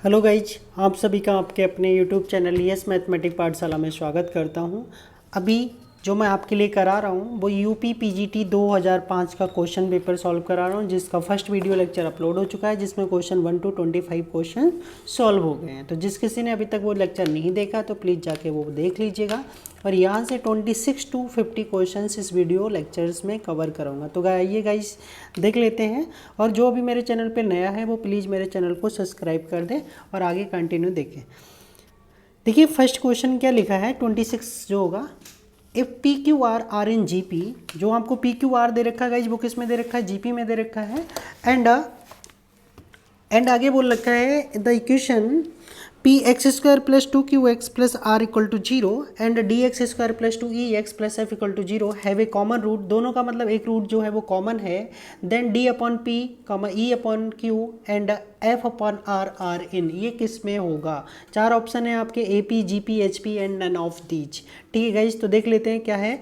Hello guys, आप सभी का आपके अपने यूट्यूब चैनल यस मैथमेटिक पाठशाला में स्वागत करता हूं। अभी जो मैं आपके लिए करा रहा हूं वो यूपी पीजीटी 2005 का क्वेश्चन पेपर सॉल्व करा रहा हूं, जिसका फर्स्ट वीडियो लेक्चर अपलोड हो चुका है, जिसमें क्वेश्चन 1 to 25 क्वेश्चन सॉल्व हो गए हैं। तो जिस किसी ने अभी तक वो लेक्चर नहीं देखा तो प्लीज़ जाके वो देख लीजिएगा। और यहाँ से 26 to 50 क्वेश्चन इस वीडियो लेक्चर्स में कवर करूँगा। तो आइए गाइस देख लेते हैं। और जो भी मेरे चैनल पे नया है वो प्लीज़ मेरे चैनल को सब्सक्राइब कर दें और आगे कंटिन्यू देखें। देखिए फर्स्ट क्वेश्चन क्या लिखा है, 26 जो होगा, if P Q R are in G P, जो आपको पी क्यू आर दे रखा है गाइज वो किस में दे रखा है, जी पी में दे रखा है। एंड आगे बोल रखा है the equation P X square plus 2qx plus R equal to 0 and D X square plus 2e x plus F equal to 0 have a common root. दोनों का मतलब एक रूट जो है वो कॉमन है। Then D upon P E upon Q and F upon R are in, ये किस में होगा। चार ऑप्शन है आपके, A P, G P, H P and none of these. ठीक है गाइज, तो देख लेते हैं क्या है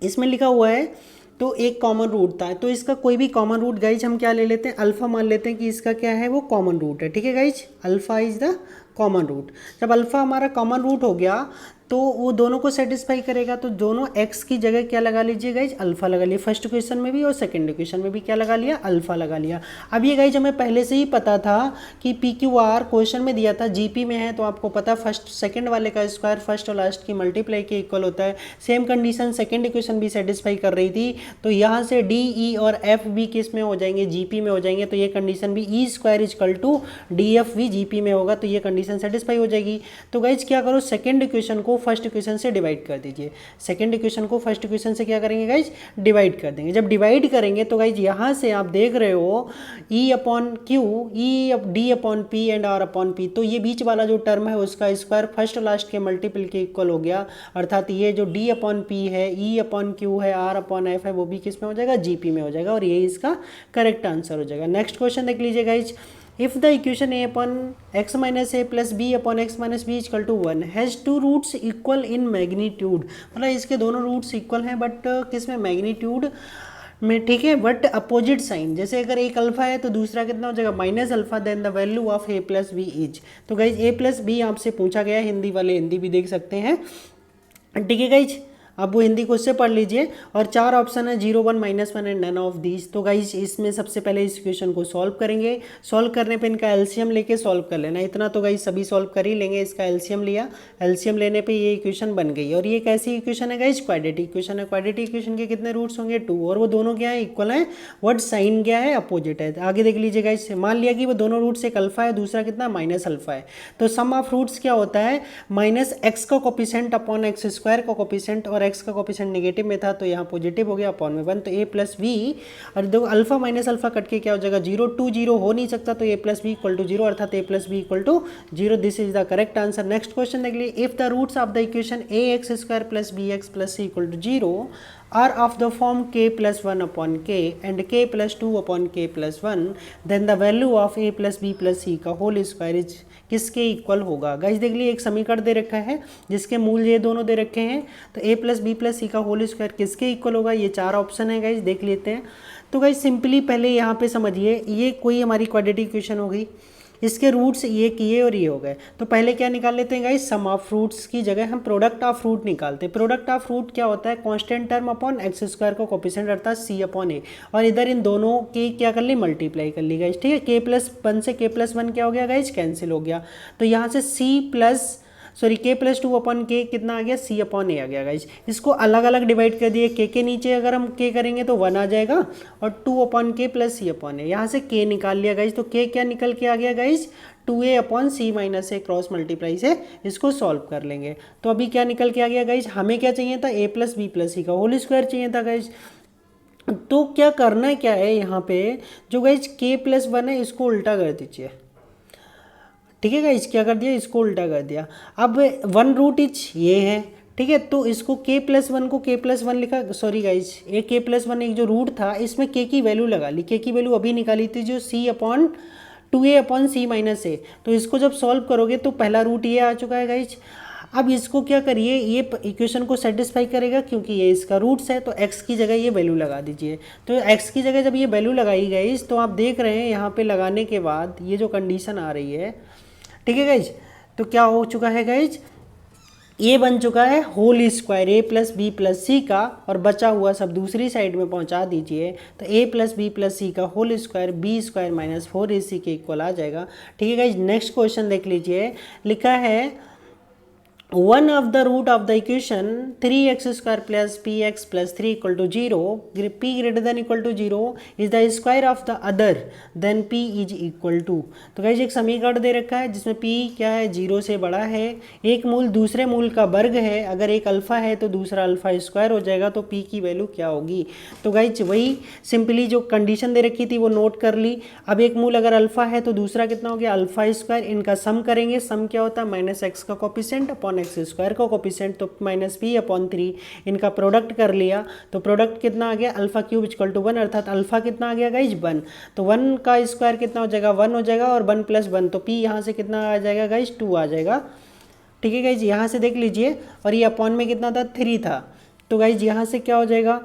इसमें लिखा हुआ है। तो एक कॉमन रूट था, तो इसका कोई भी कॉमन रूट गाइज हम क्या ले लेते हैं, अल्फा मान लेते हैं कि इसका क्या है वो कॉमन रूट है। ठीक है guys, alpha is the common root. जब अल्फा हमारा कॉमन रूट हो गया तो वो दोनों को सेटिस्फाई करेगा, तो दोनों x की जगह क्या लगा लीजिए गाइज, अल्फा लगा लिया। फर्स्ट इक्वेशन में भी और सेकंड इक्वेशन में भी क्या लगा लिया, अल्फा लगा लिया। अब ये गाइज हमें पहले से ही पता था कि पी क्यू आर क्वेश्चन में दिया था, जीपी में है तो आपको पता फर्स्ट सेकंड वाले का स्क्वायर फर्स्ट और लास्ट की मल्टीप्लाई के इक्वल होता है। सेम कंडीशन सेकंड इक्वेशन भी सेटिस्फाई कर रही थी, तो यहाँ से डी ई और एफ बी किस में हो जाएंगे, जीपी में हो जाएंगे। तो ये कंडीशन भी E square equal to D F भी जीपी में होगा, तो ये कंडीशन सेटिस्फाई हो जाएगी। तो गाइज क्या करो, सेकंड इक्वेशन को फर्स्ट इक्वेशन से डिवाइड कर दीजिए। सेकंड इक्वेशन को फर्स्ट इक्वेशन से क्या करेंगे गाइज, डिवाइड कर देंगे। जब डिवाइड करेंगे तो गाइज यहाँ से आप देख रहे हो E upon Q, E D upon P and R upon P, तो ये बीच वाला जो टर्म है उसका स्क्वायर फर्स्ट और लास्ट के मल्टीपल के इक्वल हो गया। अर्थात ये जो डी अपॉन पी है, ई अपॉन क्यू है, आर अपॉन एफ है, वो भी किस में हो जाएगा, जीपी में हो जाएगा। और ये इसका करेक्ट आंसर हो जाएगा। नेक्स्ट क्वेश्चन देख लीजिए guys, if the equation a upon x minus a plus b upon x minus b equal to 1 has two roots equal in magnitude, मतलब इसके दोनों रूट्स इक्वल हैं बट किस में, मैग्नीट्यूड में। ठीक है, बट अपोजिट साइन, जैसे अगर एक अल्फा है तो दूसरा कितना हो जाएगा, minus alpha. Then the value of a plus B is, तो गाइज a प्लस बी आपसे पूछा गया है, हिंदी वाले हिंदी भी देख सकते हैं। ठीक है गाइज, अब वो हिंदी को उससे पढ़ लीजिए। और चार ऑप्शन है, 0 1 -1 एंड नन ऑफ दीज। तो गाइज इसमें सबसे पहले इस इक्वेशन को सॉल्व करेंगे। सॉल्व करने पे इनका एलसीएम लेके सॉल्व कर लेना, इतना तो गाइज सभी सॉल्व कर ही लेंगे। इसका एलसीएम लिया, एलसीएम लेने पे ये इक्वेशन बन गई। और ये कैसी इक्वेशन है गाइज, क्वाड्रेटिक इक्वेशन है। क्वाड्रेटिक इक्वेशन के कितने रूट्स होंगे, 2, और वो दोनों क्या है, इक्वल है। व्हाट साइन क्या है, अपोजिट है। आगे देख लीजिए गाइज, मान लिया कि वो दोनों रूट्स, एक अल्फा है दूसरा कितना, माइनस अल्फा है। तो सम ऑफ रूट्स क्या होता है, माइनस एक्स का कोपिसेंट अपॉन एक्स स्क्वायर का कोपिसेंट, और एक्स का कोपिसेंट नेगेटिव में था तो यहाँ पॉजिटिव हो गया, अपॉन में 1, तो ए प्लस बी। और देखो अल्फा माइनस अल्फा कट के क्या हो जाएगा, 0 2 0 हो नहीं सकता, तो A plus B equal to 0, अर्थात A plus B equal to 0। This is the correct answer. Next question देख लीजिए, if the roots of the equation A X square plus B X plus C equal to 0 are of the form k plus 1 upon k and k plus 2 upon k plus 1, then the value of a plus b plus c का whole square is किसके equal होगा। Guys देख लीजिए, एक समीकरण दे रखा है जिसके मूल ये दोनों दे रखे हैं, तो a plus B plus C का होल स्क्वायर किसके इक्वल होगा। ये चार ऑप्शन है गाइज, देख लेते हैं। तो गाइज सिंपली पहले यहाँ पे समझिए, ये कोई हमारी क्वाड्रेटिक इक्वेशन हो गई, इसके रूट्स ये किए और ये हो गए। तो पहले क्या निकाल लेते हैं गाइस, सम ऑफ रूट्स की जगह हम प्रोडक्ट ऑफ रूट निकालते हैं। प्रोडक्ट ऑफ रूट क्या होता है, constant term upon x square का कोफिशिएंट अर्थात सी अपॉन ए, और इधर इन दोनों की क्या कर ली, मल्टीप्लाई कर ली गाइस। ठीक है, के प्लस 1 से के प्लस 1 क्या हो गया गाइस, कैंसिल हो गया। तो यहाँ से के प्लस 2 अपॉन के कितना आ गया, सी अपॉन ए आ गया गाइज। इसको अलग अलग डिवाइड कर दिए, के नीचे अगर हम के करेंगे तो 1 आ जाएगा, और 2 अपॉन के प्लस सी अपॉन ए, यहाँ से के निकाल लिया गाइज। तो के क्या निकल के आ गया गाइज, 2a अपॉन सी माइनस ए, क्रॉस मल्टीप्लाई से इसको सॉल्व कर लेंगे। तो अभी क्या निकल के आ गया गाइज, हमें क्या चाहिए था, a plus B plus C का होल स्क्वायर चाहिए था गाइज। तो क्या करना है, क्या है यहाँ पे, जो गाइज k प्लस 1 है इसको उल्टा कर दीजिए। ठीक है गाइज, क्या कर दिया, इसको उल्टा कर दिया। अब 1 रूट इच ये है, ठीक है, तो इसको k प्लस 1 को k प्लस 1 लिखा, सॉरी गाइज, ये k प्लस 1 एक जो रूट था इसमें k की वैल्यू लगा ली। k की वैल्यू अभी निकाली थी जो c अपॉन 2a अपॉन सी माइनस ए। तो इसको जब सॉल्व करोगे तो पहला रूट ये आ चुका है गाइज। अब इसको क्या करिए, ये इक्वेशन को सेटिस्फाई करेगा क्योंकि ये इसका रूट्स है, तो x की जगह ये वैल्यू लगा दीजिए। तो x की जगह जब ये वैल्यू लगाई गई तो आप देख रहे हैं यहाँ पे लगाने के बाद ये जो कंडीशन आ रही है, ठीक है गाइज, तो क्या हो चुका है गाइज, ये बन चुका है whole square a plus B plus C का, और बचा हुआ सब दूसरी साइड में पहुंचा दीजिए, तो a plus B plus C का whole square B square minus 4ac के इक्वल आ जाएगा। ठीक है गाइज, नेक्स्ट क्वेश्चन देख लीजिए, लिखा है one of the root of the equation 3x square plus px plus 3 equal to 0, p greater than equal to 0 is the square of the other then p is equal to। तो guys एक समीकरण दे रखा है जिसमें p क्या है, 0 से बड़ा है, एक मूल दूसरे मूल का वर्ग है, अगर एक अल्फा है तो दूसरा अल्फा स्क्वायर हो जाएगा, तो p की वैल्यू क्या होगी। तो गाइस वही सिंपली जो कंडीशन दे रखी थी वो नोट कर ली। अब एक मूल अगर अल्फा है तो दूसरा कितना हो गया, अल्फा स्क्वायर, इनका सम करेंगे, सम क्या होता है माइनस एक्स का कोफिशिएंट अपॉन एक्स स्क्वायर का कोफिशिएंट, तो माइनस पी अपॉन 3, इनका प्रोडक्ट कर लिया, तो प्रोडक्ट कितना आ गया, अल्फा क्यूब इक्वल टू 1, अर्थात अल्फा कितना आ गया गाइज 1, तो 1 का स्क्वायर कितना हो जाएगा 1 हो जाएगा, और 1 प्लस 1, तो पी यहाँ से कितना आ जाएगा गाइज 2 आ जाएगा। ठीक है गाइज, यहाँ से देख लीजिए, और ये अपॉन में कितना था 3 था, तो गाइज यहाँ से क्या हो जाएगा,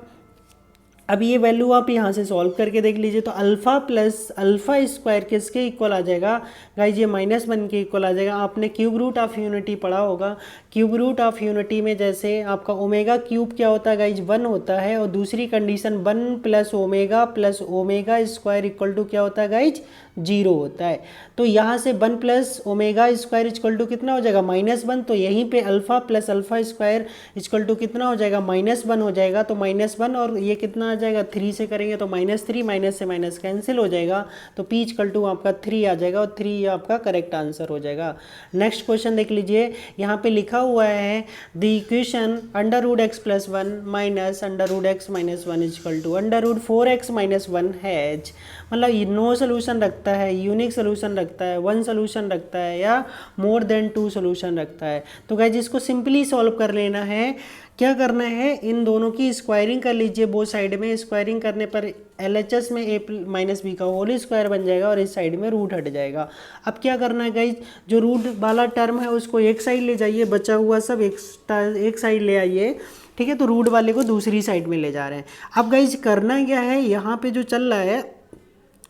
अब ये वैल्यू आप यहाँ से सॉल्व करके देख लीजिए, तो अल्फा प्लस अल्फा स्क्वायर किसके इक्वल आ जाएगा गाइज, ये -1 के इक्वल आ जाएगा। आपने क्यूब रूट ऑफ यूनिटी पढ़ा होगा, क्यूब रूट ऑफ यूनिटी में जैसे आपका ओमेगा क्यूब क्या होता है गाइज 1 होता है, और दूसरी condition 1 plus omega square equal to क्या होता है गाइज 0 होता है। तो यहाँ से 1 plus omega square equal to कितना हो जाएगा -1, तो यहीं पे alpha plus alpha square equal to कितना हो जाएगा -1 हो जाएगा, तो -1 और ये कितना आ जाएगा 3 से करेंगे तो -3, माइनस से माइनस कैंसिल हो जाएगा, तो p इक्वल टू आपका 3 आ जाएगा, और 3 आपका करेक्ट आंसर हो जाएगा। नेक्स्ट क्वेश्चन देख लीजिए, यहाँ पे लिखा हुआ है the equation √x + 1 minus √x - 1 equal to √4x - 1 has, मतलब नो सोल्यूशन रखता है, यूनिक सोल्यूशन रखता है, 1 सोल्यूशन रखता है, या मोर देन 2 सोल्यूशन रखता है। तो गाइस इसको सिंपली सॉल्व कर लेना है। क्या करना है, इन दोनों की स्क्वायरिंग कर लीजिए, बोथ साइड में स्क्वायरिंग करने पर LHS में a - b का होल स्क्वायर बन जाएगा, और इस साइड में रूट हट जाएगा। अब क्या करना है गाइज, जो रूट वाला टर्म है उसको एक साइड ले जाइए, बचा हुआ सब एक साइड ले आइए, ठीक है, तो रूट वाले को दूसरी साइड में ले जा रहे हैं। अब गाइज करना क्या है, यहाँ पे जो चल रहा है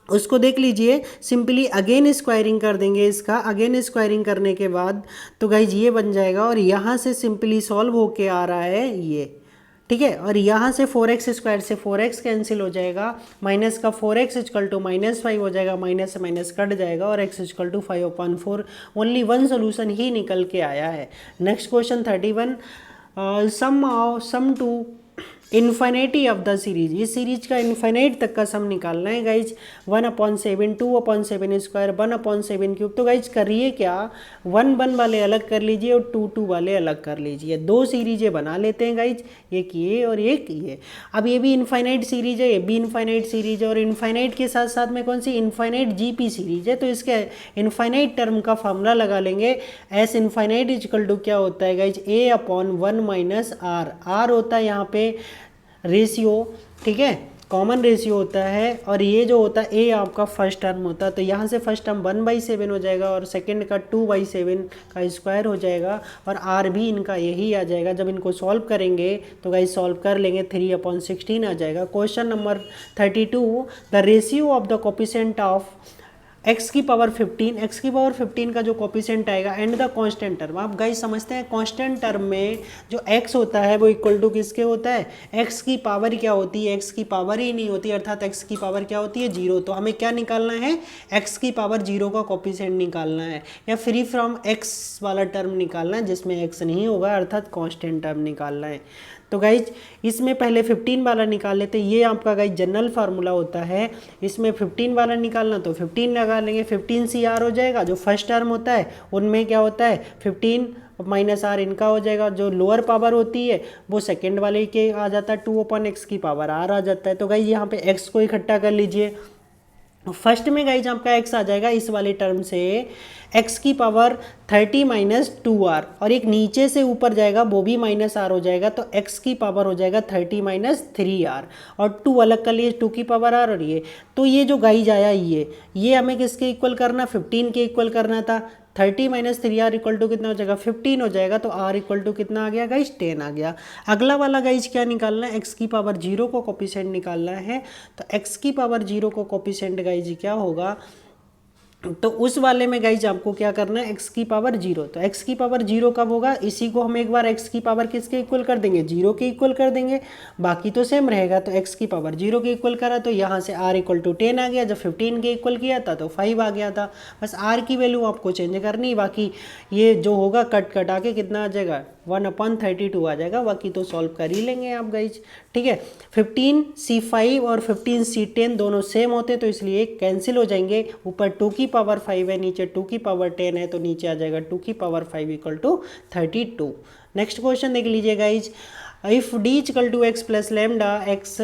उसको देख लीजिए, सिंपली अगेन स्क्वायरिंग कर देंगे इसका, अगेन स्क्वायरिंग करने के बाद तो गाइज ये बन जाएगा, और यहाँ से सिंपली सॉल्व होके आ रहा है ये, ठीक है, और यहाँ से 4x स्क्वायर से 4x कैंसिल हो जाएगा, माइनस का 4x इक्वल टू -5 हो जाएगा, माइनस से माइनस कट जाएगा, और x equal to 5/4, only 1 solution ही निकल के आया है। Next question 31, sum to infinity of the series, इस सीरीज का इन्फिनिट तक का सम निकालना है गाइज, 1/7, 2/7 स्क्वायर, 1/7 क्यूब। तो गाइज करिए क्या, 1 वाले अलग कर लीजिए और 2 वाले अलग कर लीजिए, 2 सीरीजें बना लेते हैं गाइज, एक ये और एक ये। अब ये भी इन्फिनिट सीरीज है, ये भी इन्फिनिट सीरीज है, और इन्फिनिट के साथ साथ में कौन सी इन्फिनिट GP सीरीज है, तो इसके इन्फिनिट टर्म का फॉर्मूला लगा लेंगे, S इन्फिनिट इक्वल टू क्या होता है गाइज, a/1 - r होता है यहाँ पे रेशियो, ठीक है, कॉमन रेशियो होता है, और ये जो होता है ए आपका फर्स्ट टर्म होता है, तो यहाँ से फर्स्ट टर्म 1/7 हो जाएगा, और सेकंड का 2/7 का स्क्वायर हो जाएगा, और आर भी इनका यही आ जाएगा। जब इनको सॉल्व करेंगे तो गाइस सॉल्व कर लेंगे, 3/16 आ जाएगा। Question number 32, the ratio of the coefficient of x की पावर 15 का जो कोफिशिएंट आएगा एंड द कांस्टेंट टर्म। आप गाइस समझते हैं कांस्टेंट टर्म में जो x होता है वो इक्वल टू किसके होता है, x की पावर क्या होती है, x की पावर ही नहीं होती, अर्थात x की पावर क्या होती है 0। तो हमें क्या निकालना है, x की पावर 0 का कोफिशिएंट निकालना है, या फ्री फ्रॉम x वाला टर्म निकालना है जिसमें x नहीं होगा, अर्थात कांस्टेंट टर्म निकालना है। तो गाइज इसमें पहले 15 वाला निकाल लेते हैं, ये आपका गाइज जनरल फार्मूला होता है, इसमें 15 वाला निकालना तो 15 लगा लेंगे, 15 CR हो जाएगा, जो फर्स्ट टर्म होता है उनमें क्या होता है 15 -r इनका हो जाएगा, जो लोअर पावर होती है वो सेकेंड वाले के आ जाता है, 2/x की पावर r आ जाता है। तो गाइज यहाँ पे x को इकट्ठा कर लीजिए, फर्स्ट में गाइज आपका x आ जाएगा इस वाले टर्म से x की पावर 30 - 2r, और एक नीचे से ऊपर जाएगा वो भी -r हो जाएगा, तो x की पावर हो जाएगा 30 - 3r, और 2 अलग कर लिए, 2 की पावर r, और ये तो ये जो गाइज आया ये हमें किसके इक्वल करना, 15 के इक्वल करना था, 30 माइनस 3r इक्वल टू कितना हो जाएगा 15 हो जाएगा। तो r इक्वल टू कितना आ गया गाइज 10 आ गया। अगला वाला गाइज क्या निकालना है, x की पावर 0 को कोफिशिएंट निकालना है। तो x की पावर 0 को कोफिशिएंट गाइज क्या होगा, तो उस वाले में गाइज आपको क्या करना है, x की पावर 0। तो x की पावर 0 कब होगा, इसी को हम एक बार x की पावर किसके इक्वल कर देंगे, 0 के इक्वल कर देंगे, बाकी तो सेम रहेगा। तो x की पावर 0 के इक्वल करा तो यहाँ से r इक्वल टू 10 आ गया। जब 15 के इक्वल किया था तो 5 आ गया था। बस r की वैल्यू आपको चेंज करनी, बाकी ये जो होगा कट कटा के कितना आ जाएगा 1/32 आ जाएगा। बाकी तो सॉल्व कर ही लेंगे आप गाइज, ठीक है। 15c5 और 15c10 दोनों सेम होते तो इसलिए कैंसिल हो जाएंगे। ऊपर 2 की पावर 5 है, नीचे 2 की पावर 10 है, तो नीचे आ जाएगा 2 की power 5 equal to 32। Next question देख लीजिए guys, if d equal to X plus lambda X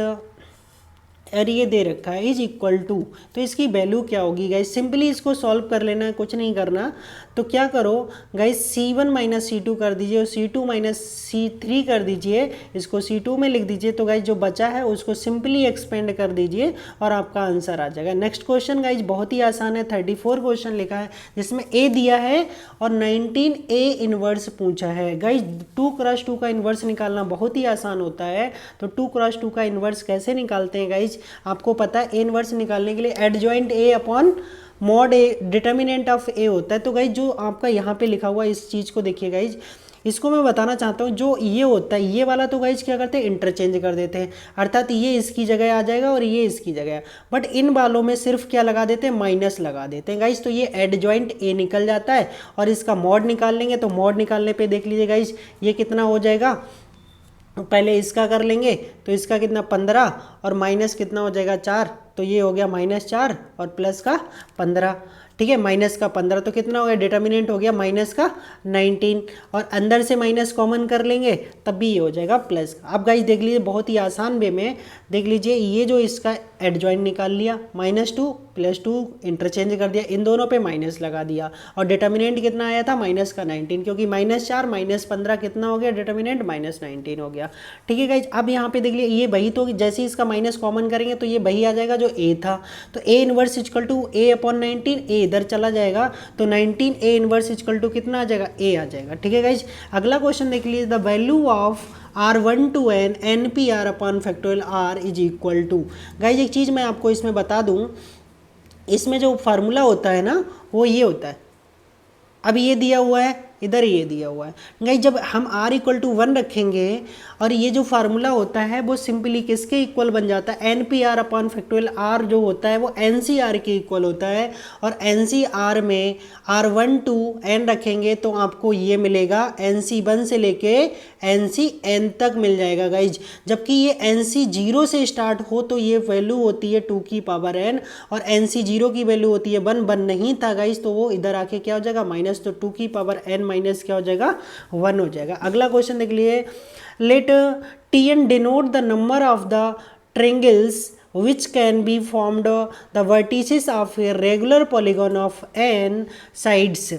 और ये दे रखा है इज इक्वल टू, तो इसकी वैल्यू क्या होगी गाइज, सिंपली इसको सॉल्व कर लेना है, कुछ नहीं करना। तो क्या करो गाइज, c1 माइनस c2 कर दीजिए और c2 माइनस c3 कर दीजिए, इसको c2 में लिख दीजिए। तो गाइज जो बचा है उसको सिंपली एक्सपेंड कर दीजिए और आपका आंसर आ जाएगा। नेक्स्ट क्वेश्चन गाइज बहुत ही आसान है, 34 क्वेश्चन लिखा है जिसमें a दिया है और 19 a इनवर्स पूछा है। गाइज 2 क्रॉस 2 का इनवर्स निकालना बहुत ही आसान होता है। तो 2 क्रॉस 2 का इनवर्स कैसे निकालते हैं गाइज, आपको पता है, ए इनवर्स निकालने के लिए adjoint A upon mod A determinant of A होता है। तो गाइज जो आपका यहाँ पे लिखा हुआ इस चीज़ को देखिए गाइज, इसको मैं बताना चाहता हूँ, जो ये होता है ये वाला तो गाइज क्या करते हैं इंटरचेंज कर देते हैं, अर्थात ये इसकी जगह आ जाएगा और ये इसकी जगह। बट इन वालों में सिर्फ क्या लगा देते हैं, माइनस लगा देते हैं गाइज। तो ये एडजॉइंट ए निकल जाता है और इसका मॉड निकाल लेंगे। तो मॉड निकालने पर देख लीजिए गाइज ये कितना हो जाएगा, पहले इसका कर लेंगे तो इसका कितना 15 और माइनस कितना हो जाएगा 4, तो ये हो गया -4 और प्लस का 15, ठीक है। माइनस का 15 तो कितना हो गया, डिटर्मिनेंट हो गया माइनस का 19 और अंदर से माइनस कॉमन कर लेंगे तब भी ये हो जाएगा प्लस। अब गाइस देख लीजिए बहुत ही आसान वे में देख लीजिए, ये जो इसका एडजॉइंट निकाल लिया, -2 +2 इंटरचेंज कर दिया, इन दोनों पे माइनस लगा दिया और डिटर्मिनेंट कितना आया था माइनस का 19, क्योंकि -4 -15 कितना हो गया, डिटर्मिनेंट -19 हो गया, ठीक है गाइज। अब यहाँ पे देख लिया ये वही, तो जैसे इसका माइनस कॉमन करेंगे तो ये वही आ जाएगा जो a था। तो a inverse equal to a upon 19, a इधर चला जाएगा तो 19 a इनवर्स इक्वल टू कितना आ जाएगा, a आ जाएगा, ठीक है गाइज। अगला क्वेश्चन देख लीजिए, the value of R1 to n NPR upon factorial R is equal to. Guys एक चीज़ मैं आपको इसमें बता दूं, इसमें जो फार्मूला होता है ना वो ये होता है, अब ये दिया हुआ है, इधर ये दिया हुआ है गाइस। जब हम r इक्वल टू 1 रखेंगे और ये जो फार्मूला होता है वो सिंपली किसके इक्वल बन जाता है, NPR अपॉन फैक्टोरियल R जो होता है वो NCR के इक्वल होता है। और NCR में R1 to n रखेंगे तो आपको ये मिलेगा NC1 से लेके NCn तक मिल जाएगा गाइज। जबकि ये NC0 से स्टार्ट हो तो ये वैल्यू होती है 2 की पावर n और NC0 की वैल्यू होती है 1 नहीं था गाइज, तो वो इधर आके क्या हो जाएगा माइनस, तो 2 की पावर n माइनस क्या हो जाएगा 1 हो जाएगा। अगला क्वेश्चन देख लिए, let Tn denote the number of the triangles which can be formed the vertices of a regular polygon of n sides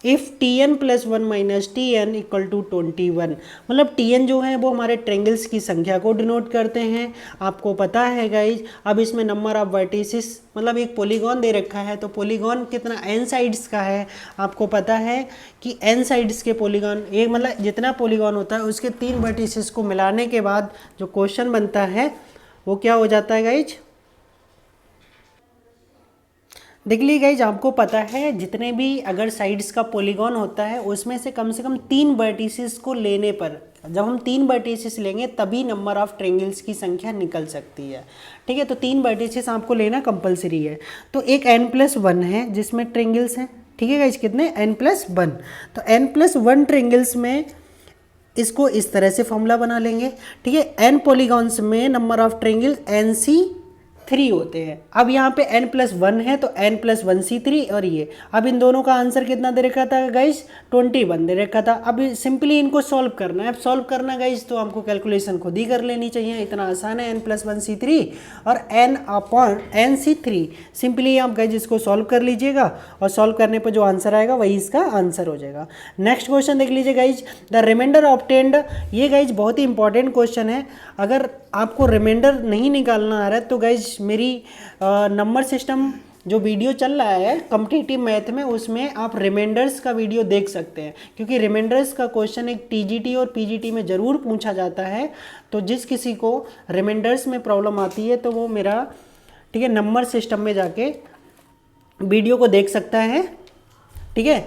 if Tn plus 1 minus Tn equal to 21। मतलब Tn जो है वो हमारे ट्रेंगल्स की संख्या को डिनोट करते हैं, आपको पता है गाइज। अब इसमें नंबर ऑफ वर्टिसेस, मतलब एक पॉलीगॉन दे रखा है तो पॉलीगॉन कितना n साइड्स का है, आपको पता है कि n साइड्स के पॉलीगॉन, एक मतलब जितना पॉलीगॉन होता है उसके 3 वर्टिसेस को मिलाने के बाद जो क्वेश्चन बनता है वो क्या हो जाता है गाइज, देख लीजिए गाइज। आपको पता है जितने भी अगर साइड्स का पॉलीगॉन होता है उसमें से कम 3 वर्टिसेस को लेने पर, जब हम 3 वर्टिसेस लेंगे तभी नंबर ऑफ ट्रायंगल्स की संख्या निकल सकती है, ठीक है। तो 3 वर्टिसेस आपको लेना कंपलसरी है। तो एक n+1 है जिसमें ट्रायंगल्स हैं, ठीक है गाइज, कितने n+1। तो n+1 ट्रायंगल्स में इसको इस तरह से फॉर्मूला बना लेंगे, ठीक है। n पॉलीगॉन्स में नंबर ऑफ ट्रायंगल्स NC3 होते हैं। अब यहाँ पे n+1 है तो n+1C3 और ये, अब इन दोनों का आंसर कितना दे रखा था गाइज, 21 दे रखा था। अब सिंपली इनको सॉल्व करना है। अब सॉल्व करना गाइज तो हमको कैलकुलेशन खुद ही कर लेनी चाहिए, इतना आसान है। n+1C3 और n अपॉन NC3, सिंपली आप गाइज इसको सॉल्व कर लीजिएगा और सॉल्व करने पर जो आंसर आएगा वही इसका आंसर हो जाएगा। नेक्स्ट क्वेश्चन देख लीजिए गाइज, द रिमाइंडर ऑब्टेन्ड। ये गाइज बहुत ही इंपॉर्टेंट क्वेश्चन है। अगर आपको रिमाइंडर नहीं निकालना आ रहा है तो गाइज मेरी नंबर सिस्टम जो वीडियो चल रहा है कॉम्पिटिटिव मैथ में, उसमें आप रिमाइंडर्स का वीडियो देख सकते हैं, क्योंकि रिमाइंडर्स का क्वेश्चन एक टीजीटी और पीजीटी में ज़रूर पूछा जाता है। तो जिस किसी को रिमाइंडर्स में प्रॉब्लम आती है तो वो मेरा ठीक है नंबर सिस्टम में जाके वीडियो को देख सकता है। ठीक है,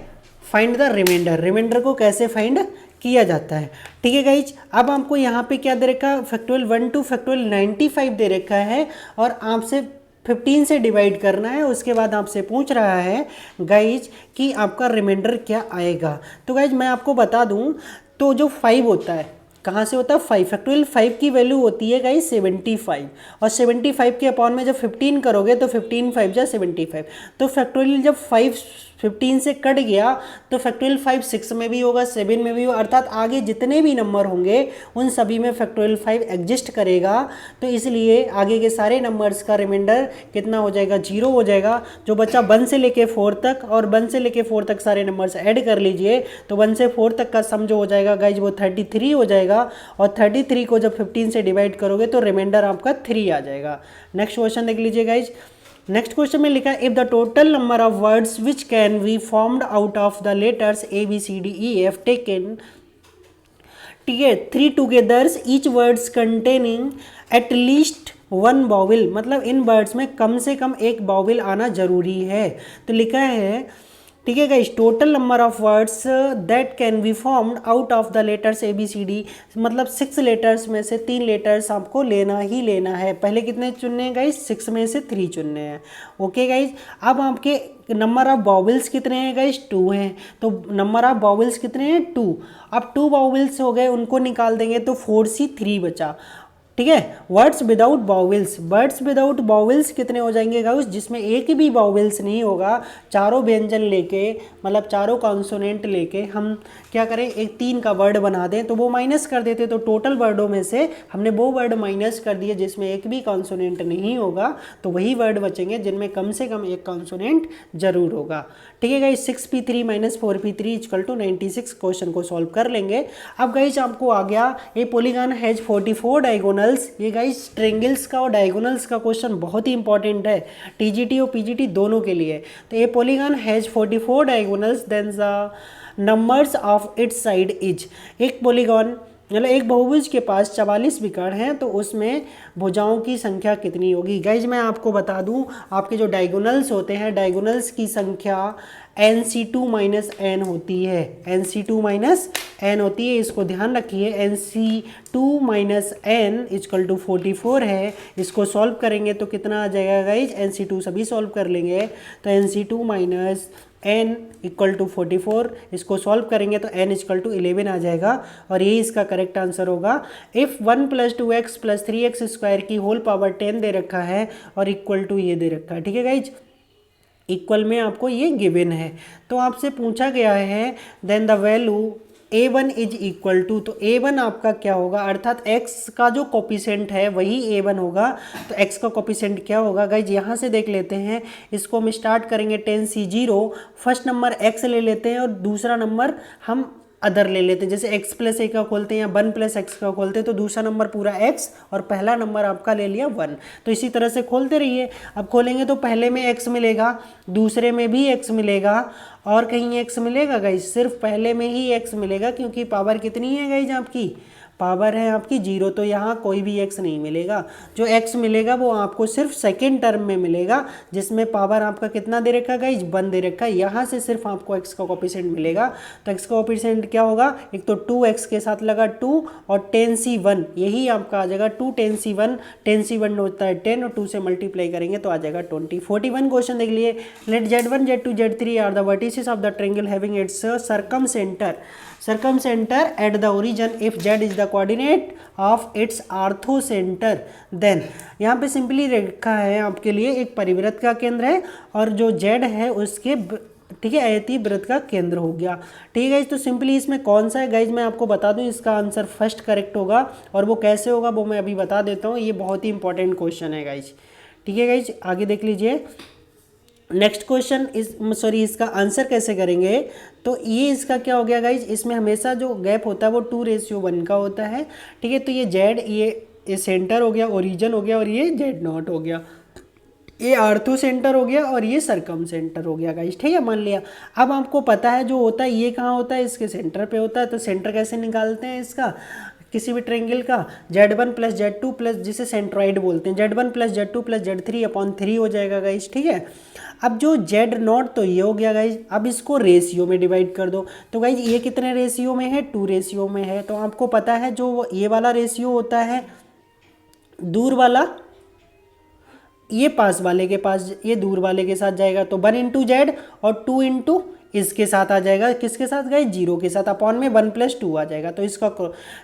फाइंड द रिमाइंडर, रिमाइंडर को कैसे फाइंड किया जाता है। ठीक है गाइज, अब आपको यहाँ पे क्या दे रखा है, फैक्टोरियल 1 टू फैक्टोरियल 95 दे रखा है और आपसे 15 से डिवाइड करना है। उसके बाद आपसे पूछ रहा है गाइज कि आपका रिमाइंडर क्या आएगा। तो गाइज मैं आपको बता दूं, तो जो 5 होता है कहाँ से होता है 5, फैक्टोरियल 5 की वैल्यू होती है गाइज 75 और 75 के अपॉन में जब 15 करोगे तो 15 5 जा 75। तो फैक्टोरियल जब 5 15 से कट गया तो फैक्टोरियल 5 6 में भी होगा, 7 में भी होगा, अर्थात आगे जितने भी नंबर होंगे उन सभी में फैक्टोरियल 5 एग्जिस्ट करेगा। तो इसलिए आगे के सारे नंबर्स का रिमाइंडर कितना हो जाएगा, 0 हो जाएगा। जो बच्चा 1 से लेके 4 तक, और 1 से लेके 4 तक सारे नंबर्स ऐड कर लीजिए तो 1 से 4 तक का सम जो हो जाएगा गाइज वो 33 हो जाएगा। और 33 को जब 15 से डिवाइड करोगे तो रिमाइंडर आपका 3 आ जाएगा। नेक्स्ट क्वेश्चन देख लीजिए गाइज। नेक्स्ट क्वेश्चन में लिखा है if the total number of words which can be formed out of the letters A B C D E F taken, ठीक है, 3 togethers each words containing at least 1 vowel, मतलब इन words में कम से कम एक बाउल आना जरूरी है। तो लिखा है ठीक है guys, total number of words that can be formed out of the letters A B C D, मतलब 6 लेटर्स में से 3 लेटर्स आपको लेना ही लेना है। पहले कितने चुनने हैं गाइस, 6 में से 3 चुनने हैं। ओके गाइस, अब आपके नंबर ऑफ बाउल्स कितने हैं गाइस, 2 हैं। तो नंबर ऑफ बाउल्स कितने हैं, 2। अब 2 बाउल्स हो गए, उनको निकाल देंगे तो 4C3 बचा। ठीक है, words without bowls, words without bowls कितने हो जाएंगे गाइस, जिसमें एक भी बाउल्स नहीं होगा, चारों व्यंजन लेके मतलब चारों कॉन्सोनेंट लेके हम क्या करें, एक 3 का वर्ड बना दें तो वो माइनस कर देते। तो टोटल वर्डों में से हमने वो वर्ड माइनस कर दिए जिसमें एक भी कॉन्सोनेंट नहीं होगा, तो वही वर्ड बचेंगे जिनमें कम से कम एक कॉन्सोनेंट जरूर होगा। ठीक है गाइस, 6p3 - 4p3 = 96 क्वेश्चन को सॉल्व कर लेंगे। अब गाइस आपको आ गया ए पॉलीगॉन हैज 44 डायगोनल्स। ये गाइस ट्रायंगल्स का और डायगोनल्स का क्वेश्चन बहुत ही इंपॉर्टेंट है टीजीटी और पीजीटी दोनों के लिए। तो a polygon has 44 diagonals then the numbers of its side is, एक पॉलीगॉन मतलब एक बहुभुज के पास 44 विकर्ण हैं तो उसमें भुजाओं की संख्या कितनी होगी। गाइज मैं आपको बता दूं, आपके जो डायगोनल्स होते हैं, डायगोनल्स की संख्या NC2 - n होती है, NC2 - n होती है, इसको ध्यान रखिए। NC2 - n = 44 है। इसको सॉल्व करेंगे तो कितना आ जाएगा गाइज, NC2 सभी सॉल्व कर लेंगे तो NC2 - n = 44, इसको सॉल्व करेंगे तो n = 11 आ जाएगा और यही इसका करेक्ट आंसर होगा। इफ़ 1 + 2x + 3x² की होल पावर 10 दे रखा है और इक्वल टू ये दे रखा है। ठीक है गाइज, इक्वल में आपको ये गिवन है। तो आपसे पूछा गया है then the value a1 = to, तो a1 आपका क्या होगा, अर्थात x का जो कोफिशिएंट है वही a1 होगा। तो x का कोफिशिएंट क्या होगा गाइज, यहाँ से देख लेते हैं। इसको हम स्टार्ट करेंगे 10C0, फर्स्ट नंबर x ले लेते हैं और दूसरा नंबर हम अदर ले लेते हैं। जैसे x + a का खोलते हैं या 1 + x का खोलते हैं तो दूसरा नंबर पूरा x और पहला नंबर आपका ले लिया 1। तो इसी तरह से खोलते रहिए। अब खोलेंगे तो पहले में x मिलेगा, दूसरे में भी x मिलेगा और कहीं x मिलेगा गाइज, सिर्फ पहले में ही x मिलेगा क्योंकि पावर कितनी है गाइज, आपकी पावर है आपकी 0, तो यहाँ कोई भी x नहीं मिलेगा। जो x मिलेगा वो आपको सिर्फ सेकेंड टर्म में मिलेगा जिसमें पावर आपका कितना दे रखा है गाइज, 1 दे रखा है। यहाँ से सिर्फ आपको x का कोफिशिएंट मिलेगा। तो x का कोफिशिएंट क्या होगा, एक तो 2x के साथ लगा 2 और 10C1, यही आपका आ जाएगा 2 10C1, 10C1 होता है 10 और 2 से मल्टीप्लाई करेंगे तो आ जाएगा 20। 41 क्वेश्चन देख लिए। Let Z1 Z2 Z3 are the vertices of the triangle having its circumcenter at the origin if z is the coordinate of its orthocenter then, यहाँ पे सिंपली रखा है आपके लिए एक परिवृत्त का केंद्र है और जो z है उसके ठीक है आयतीय वृत्त का केंद्र हो गया। ठीक है गाइज, तो सिंपली इसमें कौन सा है गाइज मैं आपको बता दूं, इसका आंसर फर्स्ट करेक्ट होगा और वो कैसे होगा वो मैं अभी बता देता हूँ। ये बहुत ही इंपॉर्टेंट क्वेश्चन है गाइज। ठीक है गाइज, आगे देख लीजिए। नेक्स्ट क्वेश्चन इसका आंसर कैसे करेंगे, तो ये इसका क्या हो गया गाइज, इसमें हमेशा जो गैप होता है वो 2:1 का होता है। ठीक है, तो ये जेड ये सेंटर हो गया, ओरिजिन हो गया और ये Z0 हो गया। ये आर्थो सेंटर हो गया और ये सरकम सेंटर हो गया गाइस, ठीक है, मान लिया। अब आपको पता है जो होता है ये कहाँ होता है, इसके सेंटर पे होता है। तो सेंटर कैसे निकालते हैं इसका, किसी भी ट्रायंगल का, Z1 प्लस Z2 प्लस, जिसे सेंट्रॉइड बोलते हैं, Z1 plus Z2 plus Z3/3 हो जाएगा गाइस, ठीक है। अब जो Z0 तो ये हो गया गाइस, अब इसको रेशियो में डिवाइड कर दो। तो गाइस ये कितने रेशियो में है, 2 रेशियो में है। तो आपको पता है जो ये वाला रेशियो होता है, दूर वाला ये पास वाले के पास, ये दूर वाले के साथ जाएगा। तो 1 × Z और 2 इसके साथ आ जाएगा, किसके साथ गए, 0 के साथ, अपॉन में 1 + 2 आ जाएगा। तो इसका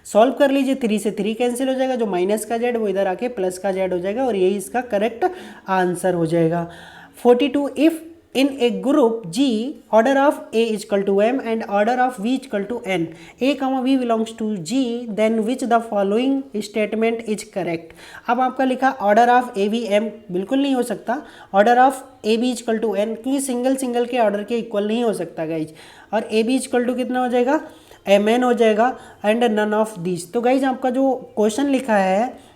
सॉल्व कर लीजिए, 3 से 3 कैंसिल हो जाएगा, जो माइनस का Z वो इधर आके प्लस का Z हो जाएगा, और यही इसका करेक्ट आंसर हो जाएगा। 42 if in a group G order of A is equal to M and order of V is equal to N, A comma V belongs to G, then which the following statement is correct। अब आपका लिखा order of A B M, बिल्कुल नहीं हो सकता। order of A B is equal to N, क्योंकि single single के order के इक्वल नहीं हो सकता गाइज। और A B is equal to कितना हो जाएगा, MN हो जाएगा, एंड नन ऑफ दिस। तो गाइज आपका जो क्वेश्चन लिखा है,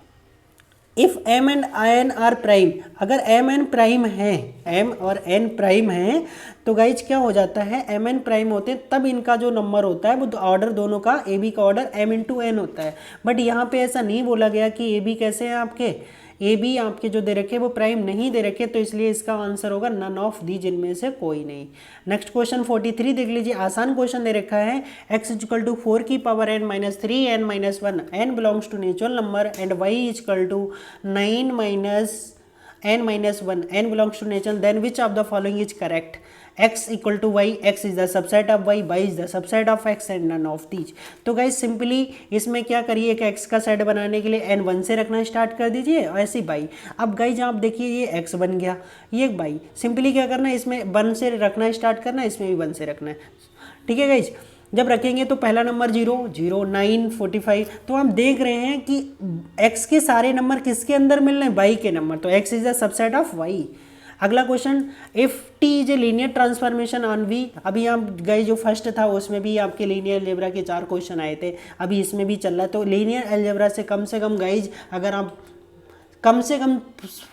if M and N are prime, अगर M N प्राइम है, M और N प्राइम है, तो गाइज क्या हो जाता है, M N प्राइम होते हैं तब इनका जो नंबर होता है वो ऑर्डर दोनों का, A B का ऑर्डर M × N होता है। बट यहाँ पे ऐसा नहीं बोला गया कि A B कैसे हैं आपके, ए बी आपके जो दे रखे वो प्राइम नहीं दे रखे, तो इसलिए इसका आंसर होगा नन ऑफ दी, जिनमें से कोई नहीं। नेक्स्ट क्वेश्चन 43 देख लीजिए, आसान क्वेश्चन दे रखा है, x = 4 की power n - 3 n - 1, n belongs to natural number, and y = 9 - n - 1, n belongs to natural, then which of the following is correct. x = y, x is the subset of y, y is the subset of x, and none of these. तो guys simply इसमें क्या करिए कि x का set बनाने के लिए n 1 से रखना स्टार्ट कर दीजिए, और ऐसे y। अब गाइज आप देखिए ये x बन गया, ये y, सिंपली क्या करना है, इसमें 1 से रखना स्टार्ट करना है, इसमें भी 1 से रखना है, ठीक है गाइज। जब रखेंगे तो पहला नंबर 0 0 9 45, तो हम देख रहे हैं कि x के सारे नंबर किसके अंदर मिल रहे हैं, y के नंबर, तो x is the subset of y। अगला question, if t is a linear transformation on v, अभी आप गए जो फर्स्ट था उसमें भी आपके लीनियर अलजेब्रा के 4 क्वेश्चन आए थे, अभी इसमें भी चल रहा है। तो लीनियर अलजेब्रा से कम गाइज अगर आप कम से कम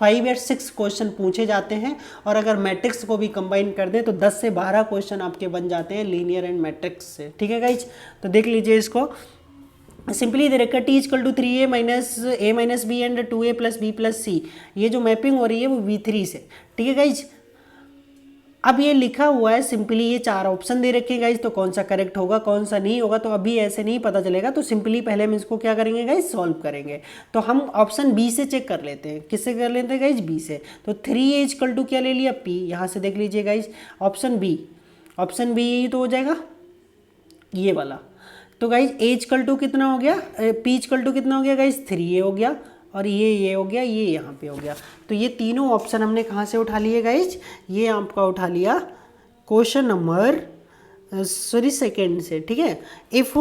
5 या 6 क्वेश्चन पूछे जाते हैं, और अगर मैट्रिक्स को भी कंबाइन कर दें तो 10 से 12 क्वेश्चन आपके बन जाते हैं लीनियर एंड मैट्रिक्स से, ठीक है गाइज। तो देख लीजिए इसको, सिंपली दे रखा t = 3a - a - b and 2a + b + c, ये जो मैपिंग हो रही है वो v3 से, ठीक है गाइज। अब ये लिखा हुआ है सिंपली, ये 4 ऑप्शन दे रखे हैं गाइज, तो कौन सा करेक्ट होगा कौन सा नहीं होगा तो अभी ऐसे नहीं पता चलेगा। तो सिंपली पहले हम इसको क्या करेंगे गाइज, सॉल्व करेंगे। तो हम ऑप्शन बी से चेक कर लेते हैं, किससे कर लेते हैं गाइज, बी से। तो 3a = क्या ले लिया, p, यहाँ से देख लीजिए गाइज, ऑप्शन बी यही तो हो जाएगा, ये वाला। तो गाइज a = कितना हो गया, p = कितना हो गया गाइज, 3a हो गया, और ये हो गया, ये यहाँ पे हो गया। तो ये तीनों ऑप्शन हमने कहाँ से उठा लिए गाइज, ये आपका उठा लिया क्वेश्चन नंबर सेकेंड से, ठीक है। If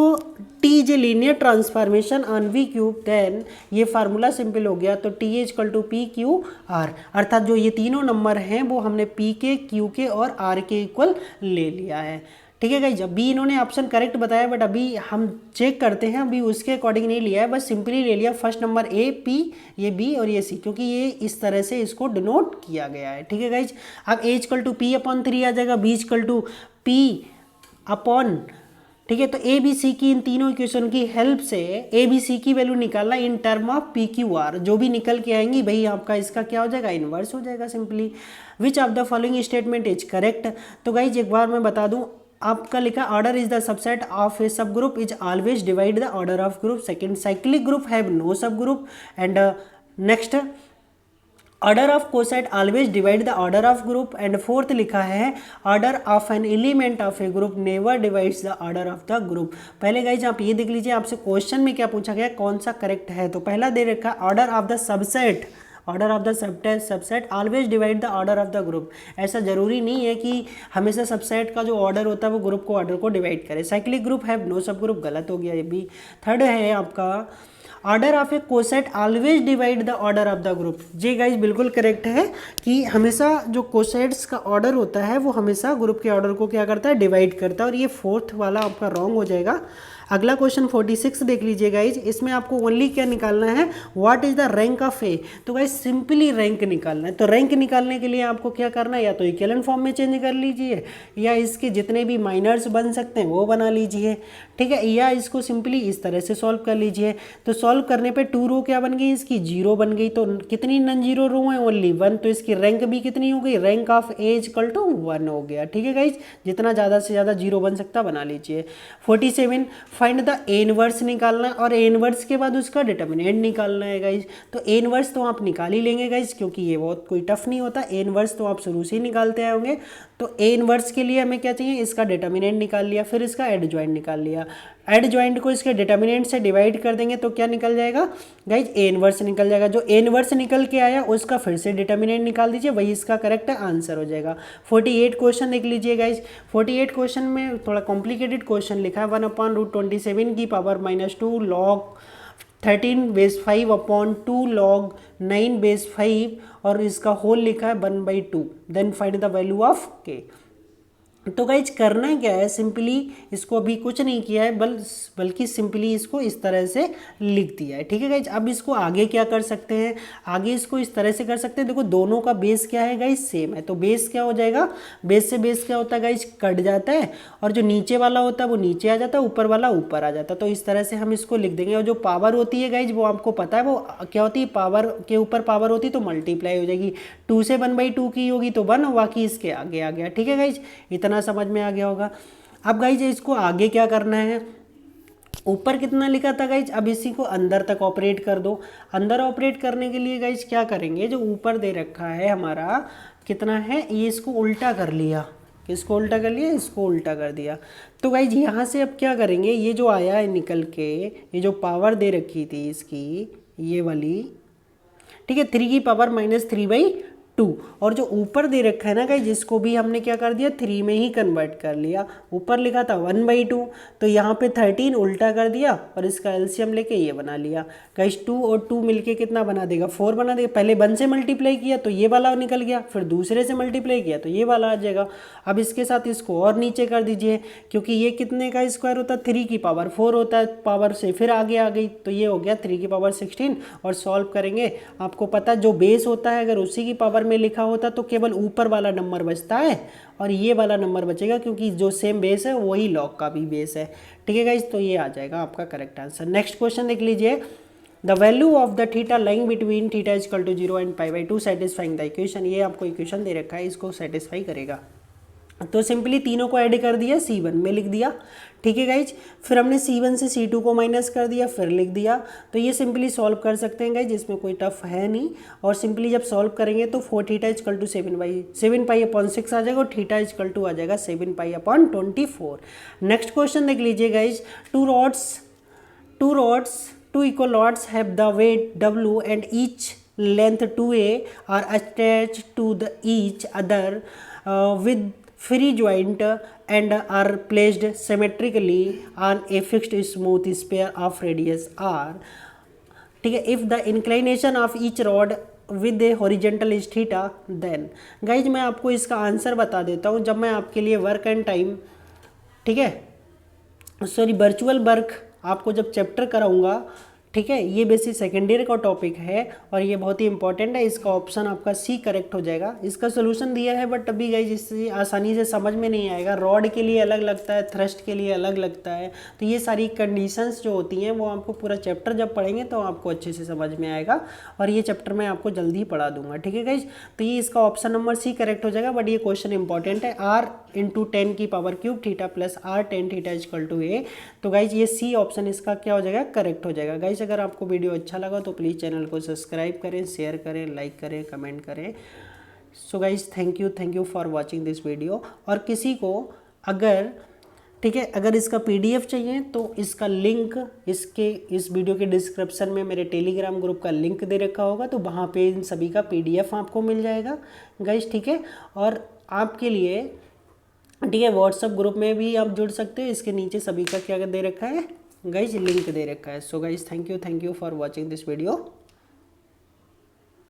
t is a linear transformation on v3, then ये फार्मूला सिंपल हो गया। तो t = p q r, अर्थात जो ये तीनों नंबर हैं वो हमने p के, q के और r के इक्वल ले लिया है, ठीक है गाइज। अभी इन्होंने ऑप्शन करेक्ट बताया, बट अभी हम चेक करते हैं, अभी उसके अकॉर्डिंग नहीं लिया है, बस सिंपली ले लिया फर्स्ट नंबर a, p, ये b और ये c, क्योंकि ये इस तरह से इसको डिनोट किया गया है, ठीक है गाइज। अब a = p/3 आ जाएगा, b = p/, ठीक है। तो ए बी सी की इन तीनों इक्वेशन की हेल्प से ए बी सी की वैल्यू निकालना in term of P Q are, जो भी निकल के आएंगी भाई आपका इसका क्या हो जाएगा, इन्वर्स हो जाएगा simply. Which of the following statement is correct. तो गाइज एक बार मैं बता दूं, आपका लिखा order is the subset of a subgroup is always divide the order of group. Second, cyclic group have no subgroup. And next, order of coset always divide the order of group. And fourth लिखा है order of an element of a group never divides the order of the group. पहले guys आप ये देख लीजिए, आपसे question में क्या पूछा गया, कौन सा करेक्ट है। तो पहला दे रखा order of the subset, order of the subset always divide the order of the group. ऐसा जरूरी नहीं है कि हमेशा सबसेट का जो ऑर्डर होता है वो ग्रुप को ऑर्डर को डिवाइड करे। Cyclic group have no subgroup, गलत हो गया ये भी। थर्ड है आपका order of a coset always divide the order of the group. जी गाइज बिल्कुल करेक्ट है कि हमेशा जो कोसेट्स का ऑर्डर होता है वो हमेशा ग्रुप के ऑर्डर को क्या करता है, डिवाइड करता है। और ये फोर्थ वाला आपका रॉन्ग हो जाएगा। अगला क्वेश्चन 46 देख लीजिए गाइज, इसमें आपको ओनली क्या निकालना है, what is the rank of A. तो गाइज सिंपली रैंक निकालना है। तो रैंक निकालने के लिए आपको क्या करना है, या तो इक्विवेलेंट फॉर्म में चेंज कर लीजिए, या इसके जितने भी माइनर्स बन सकते हैं वो बना लीजिए, ठीक है, या इसको सिंपली इस तरह से सॉल्व कर लीजिए। तो सॉल्व करने पे 2 रो क्या बन गई, इसकी 0 बन गई। तो कितनी नॉन जीरो रो है, ओनली 1। तो इसकी रैंक भी कितनी हो गई, rank of A equal to 1 हो गया, ठीक है गाइज। जितना ज़्यादा से ज़्यादा 0 बन सकता बना लीजिए। 47 फाइंड द ए इनवर्स निकालना है, और ए इनवर्स के बाद उसका डिटर्मिनेंट निकालना है गाइज। तो ए इनवर्स तो आप निकाल ही लेंगे गाइज, क्योंकि ये बहुत कोई टफ नहीं होता। ए इनवर्स तो आप शुरू से ही निकालते आए होंगे। तो ए इनवर्स के लिए हमें क्या चाहिए, इसका डिटर्मिनेंट निकाल लिया, फिर इसका एडजॉइंट निकाल लिया। एडजॉइंट को इसके डिटर्मिनेंट से डिवाइड कर देंगे तो क्या निकल जाएगा गाइज, ए इनवर्स निकल जाएगा। जो ए इनवर्स निकल के आया उसका फिर से डिटर्मिनेंट निकाल दीजिए, वही इसका करेक्ट आंसर हो जाएगा। 48 क्वेश्चन देख लीजिए गाइज। 48 क्वेश्चन में थोड़ा कॉम्प्लिकेटेड क्वेश्चन लिखा है। 1/√27 की power -2 log 13 base 5 upon 2 log 9 base 5, और इसका होल लिखा है 1/2। Then find the value of K. तो गाइज करना क्या है, सिंपली इसको अभी कुछ नहीं किया है, बल्कि सिंपली इसको इस तरह से लिख दिया है, ठीक है गाइज। अब इसको आगे क्या कर सकते हैं, आगे इसको इस तरह से कर सकते हैं। देखो दोनों का बेस क्या है गाइज, सेम है। तो बेस क्या हो जाएगा, बेस से बेस क्या होता है गाइज, कट जाता है, और जो नीचे वाला होता है वो नीचे आ जाता है, ऊपर वाला ऊपर आ जाता है। तो इस तरह से हम इसको लिख देंगे। और जो पावर होती है गाइज वो आपको पता है वो क्या होती है, पावर के ऊपर पावर होती है तो मल्टीप्लाई हो जाएगी। 2 से 1/2 की होगी तो 1, बाकी इसके आगे आ गया, ठीक है गाइज। इतना समझ में आ गया होगा। अब गाइज इसको आगे क्या करना है, ऊपर कितना लिखा था गाइज, अब इसी को अंदर तक ऑपरेट कर दो। अंदर ऑपरेट करने के लिए गाइज क्या करेंगे, जो ऊपर दे रखा है हमारा कितना है, ये इसको उल्टा कर लिया। किसको उल्टा कर लिया, इसको उल्टा कर दिया। तो गाइज यहाँ से अब क्या करेंगे, ये जो आया है निकल के, ये जो पावर दे रखी थी इसकी, ये वाली, ठीक है, 3 की पावर -3/2, और जो ऊपर दे रखा है ना गाइज, जिसको भी हमने क्या कर दिया, 3 में ही कन्वर्ट कर लिया। ऊपर लिखा था 1/2, तो यहाँ पे 13 उल्टा कर दिया, और इसका एलसीएम लेके ये बना लिया गाइज। 2 और 2 मिलके कितना बना देगा, 4 बना देगा। पहले 1 से मल्टीप्लाई किया तो ये वाला निकल गया, फिर दूसरे से मल्टीप्लाई किया तो ये वाला आ जाएगा। अब इसके साथ इसको और नीचे कर दीजिए, क्योंकि ये कितने का स्क्वायर होता है, 3 की पावर 4 होता है, पावर से फिर आगे आ गई, तो ये हो गया 3 की पावर 16। और सॉल्व करेंगे, आपको पता जो बेस होता है अगर उसी की पावर में लिखा होता तो केवल ऊपर वाला नंबर बचता है, और ये वाला नंबर बचेगा, क्योंकि जो सेम बेस है वही लॉग का भी बेस है, ठीक है गाइज। तो ये आ जाएगा आपका करेक्ट आंसर। नेक्स्ट क्वेश्चन देख लीजिए। The value of the theta lying between theta equal to 0 and π/2 satisfying the equation. ये आपको इक्वेशन दे रखा है, इसको सेटिस्फाई करेगा। तो सिंपली तीनों को ऐड कर दिया, C1 में लिख दिया, ठीक है गाइज। फिर हमने C1 से C2 को माइनस कर दिया, फिर लिख दिया। तो ये सिंपली सॉल्व कर सकते हैं गाइज, इसमें कोई टफ है नहीं। और सिंपली जब सॉल्व करेंगे तो 4 थीटा इक्वल टू 7π/6 आ जाएगा, और थीटा इक्वल टू आ जाएगा 7π/24। नेक्स्ट क्वेश्चन देख लीजिए guys. two equal rods have the weight W and each length 2a are attached to the each other with free joint and are placed symmetrically on a fixed smooth sphere of radius r, ठीक है। if the inclination of each rod with a horizontal is theta then, guys मैं आपको इसका answer बता देता हूँ जब मैं आपके लिए वर्क एंड टाइम, ठीक है, सॉरी वर्चुअल वर्क आपको जब चैप्टर कराऊंगा, ठीक है। ये बेसिक सेकेंड ईयर का टॉपिक है और ये बहुत ही इंपॉर्टेंट है। इसका ऑप्शन आपका सी करेक्ट हो जाएगा। इसका सोल्यूशन दिया है बट अभी गाइज इससे आसानी से समझ में नहीं आएगा। रॉड के लिए अलग लगता है, थ्रस्ट के लिए अलग लगता है, तो ये सारी कंडीशंस जो होती हैं वो आपको पूरा चैप्टर जब पढ़ेंगे तो आपको अच्छे से समझ में आएगा, और ये चैप्टर मैं आपको जल्दी ही पढ़ा दूंगा, ठीक है गाइज। तो ये इसका ऑप्शन नंबर सी करेक्ट हो जाएगा। बट ये क्वेश्चन इंपॉर्टेंट है, r × 10 की power cube theta plus r tan theta equal to a। तो गाइज ये सी ऑप्शन इसका क्या हो जाएगा, करेक्ट हो जाएगा। गाइज अगर आपको वीडियो अच्छा लगा तो प्लीज़ चैनल को सब्सक्राइब करें, शेयर करें, लाइक करें, कमेंट करें। So guys thank you for watching this video. और किसी को अगर, ठीक है, अगर इसका पीडीएफ चाहिए तो इसका लिंक इस वीडियो के डिस्क्रिप्शन में मेरे टेलीग्राम ग्रुप का लिंक दे रखा होगा, तो वहाँ पे इन सभी का पीडीएफ आपको मिल जाएगा गाइज, ठीक है। और आपके लिए, ठीक है, व्हाट्सएप ग्रुप में भी आप जुड़ सकते हो। इसके नीचे सभी का क्या दे रखा है गाइज, लिंक दे रखा है। So guys thank you for watching this video.